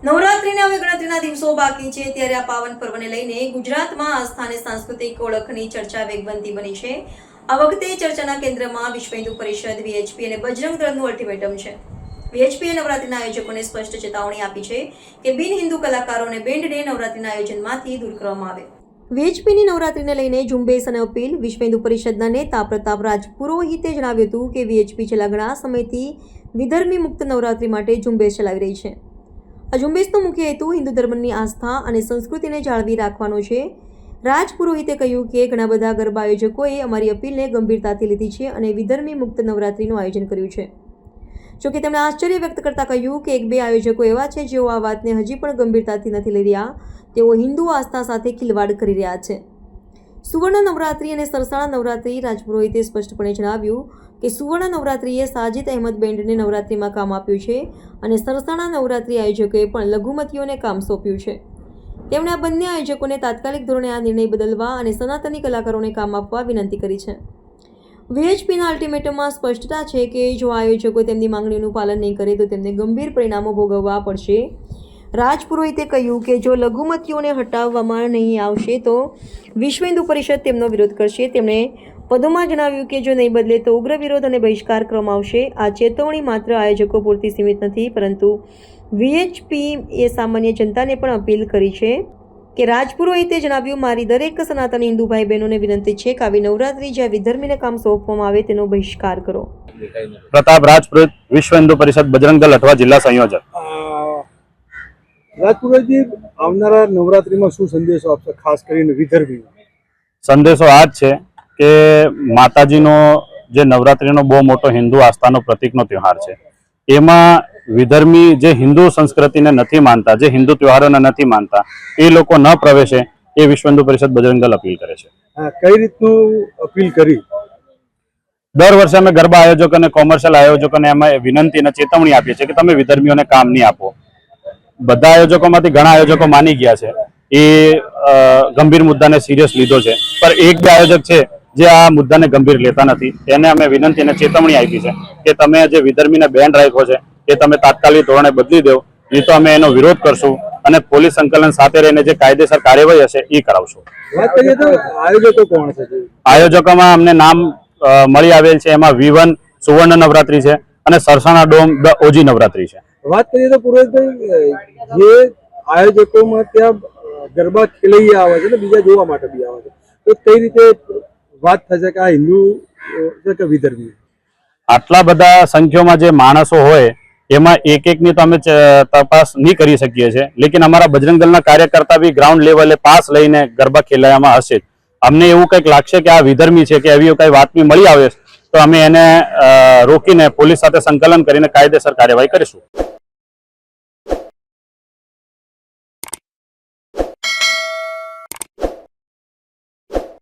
નવરાત્રીને હવે ગણતરીના દિવસો બાકી છે ત્યારે આ પાવન પર્વને લઈને ગુજરાતમાં આસ્થા અને સાંસ્કૃતિક ઓળખની ચર્ચા વેગવંતી બની છે। આ વખતે ચર્ચાના કેન્દ્રમાં વિશ્વ હિન્દુ પરિષદ વીએચપી અને બજરંગ દળનું અલ્ટિમેટમ છે। વીએચપીએ નવરાત્રીના આયોજકોને સ્પષ્ટ ચેતવણી આપી છે કે બિન હિન્દુ કલાકારો અને બેન્ડને નવરાત્રીના આયોજનમાંથી દૂર કરવામાં આવે। વીએચપીની નવરાત્રીને લઈને ઝુંબેશ અને અપીલ। વિશ્વ હિન્દુ પરિષદના નેતા પ્રતાપ રાજપુરોહિતે જણાવ્યું હતું કે વીએચપી છેલ્લા ઘણા સમયથી વિધર્મી મુક્ત નવરાત્રી માટે ઝુંબેશ ચલાવી રહી છે। આ ઝુંબેશનો મુખ્ય હેતુ હિન્દુ ધર્મની આસ્થા અને સંસ્કૃતિને જાળવી રાખવાનો છે। રાજપુરોહિતે કહ્યું કે ઘણા બધા ગરબા આયોજકોએ અમારી અપીલને ગંભીરતાથી લીધી છે અને વિધર્મી મુક્ત નવરાત્રીનું આયોજન કર્યું છે। જોકે તેમણે આશ્ચર્ય વ્યક્ત કરતા કહ્યું કે એક બે આયોજકો એવા છે જેઓ આ વાતને હજી પણ ગંભીરતાથી નથી લઈ રહ્યા। તેઓ હિન્દુ આસ્થા સાથે ખિલવાડ કરી રહ્યા છે। સુવર્ણ નવરાત્રી અને સરસાણા નવરાત્રી। રાજપુરોહિતે સ્પષ્ટપણે જણાવ્યું કે સુવર્ણ નવરાત્રીએ સાજિદ અહેમદ બેન્ડને નવરાત્રીમાં કામ આપ્યું છે અને સરસાણા નવરાત્રી આયોજકોએ પણ લઘુમતીઓને કામ સોંપ્યું છે। તેમણે આ બંને આયોજકોને તાત્કાલિક ધોરણે આ નિર્ણય બદલવા અને સનાતની કલાકારોને કામ આપવા વિનંતી કરી છે। વીએચપીના અલ્ટિમેટમમાં સ્પષ્ટતા છે કે જો આયોજકો તેમની માંગણીઓનું પાલન નહીં કરે તો તેમને ગંભીર પરિણામો ભોગવવા પડશે। રાજપુરોહિતે કહ્યું કે જો લઘુમતીઓને હટાવવામાં નહીં આવશે તો વિશ્વ હિન્દુ પરિષદ તેમનો વિરોધ કરશે। તેમણે વધુમાં જણાવ્યું કે જો નહીં બદલે તો ઉગ્ર વિરોધ અને બહિષ્કાર કરવામાં આવશે। આ ચેતવણી માત્ર આયોજકો પૂરતી સીમિત નથી પરંતુ વીએચપી એ સામાન્ય જનતાને પણ અપીલ કરી છે કે રાજપુરોહિતે જણાવ્યું મારી દરેક સનાતની હિન્દુ ભાઈ બહેનોને વિનંતી છે કે આવી નવરાત્રી જ્યાં વિધર્મીને કામ સોંપવામાં આવે તેનો બહિષ્કાર કરો। પ્રતાપ રાજપુરોહિત, વિશ્વ હિન્દુ પરિષદ બજરંગ દળ અઠવા જિલ્લા સંયોજક। રાજપુરોહિતજી, આવનારા નવરાત્રીમાં શું સંદેશો આપશે ખાસ કરીને વિધર્મી? સંદેશો આ જ છે કે માતાજીનો જે નવરાત્રીનો બહુ મોટો હિન્દુ આસ્થાનો પ્રતીકનો તહેવાર છે, એમાં વિધર્મી જે હિન્દુ સંસ્કૃતિને નથી માનતા, જે હિન્દુ તહેવારોને નથી માનતા, એ લોકો ન પ્રવેશે એ વિશ્વ હિન્દુ પરિષદ બજરંગ દળ અપીલ કરે છે। કઈ રીતનું અપીલ કરી? દર વર્ષે અમે ગરબા આયોજકો અને કોમર્શિયલ આયોજકોને અમે વિનંતી અને ચેતવણી આપીએ છીએ કે તમે વિધર્મીઓને કામ નહીં આપો। બધા આયોજકોમાંથી ઘણા આયોજકો માની ગયા છે, એ ગંભીર મુદ્દાને સિરિયસ લીધો છે, પણ એક બે આયોજક છે જે આ મુદ્દાને ગંભીર લેતા નથી। તેને અમે વિનંતી અને ચેતવણી આપી છે કે તમે જે વિધર્મીને બેન રાખ્યો છે એ તમે તાત્કાલિક ધોરણે બદલી દો, નહીં તો અમે એનો વિરોધ કરશું અને પોલીસ સંકલન સાથે રહીને જે કાયદેસર કાર્યવાહી હશે એ કરાવશું। વાત કરીએ તો આયોજકો કોણ છે? આયોજકોમાં અમને નામ મળી આવેલ છે, એમાં V1 સુવર્ણ નવરાત્રી છે અને સરસાણા ડોમ ઓજી નવરાત્રી છે। વાત કરીએ તો પુરોહિતભાઈ, જે આયોજકોમાં ત્યાં ગરબા ખેલૈયા આવે છે ને બીજા જોવા માટે બી આવે છે, તો કઈ રીતે વાત થશે કે આ હિન્દુ છે કે વિધર્મી? આટલા બધા સંખ્યામાં જે માણસો હોય એમાં એક એકની તો અમે તપાસ નહીં કરી શકીએ છીએ, લેકિન અમારા બજરંગ દળના કાર્યકર્તા બી ગ્રાઉન્ડ લેવલે પાસ લઈને ગરબા ખેલાયામાં હશે। અમને એવું કંઈક લાગશે કે આ વિધર્મી છે કે એવી કઈ વાત મળી આવે તો અમે એને રોકીને પોલીસ સાથે સંકલન કરીને કાયદેસર કાર્યવાહી કરીશું।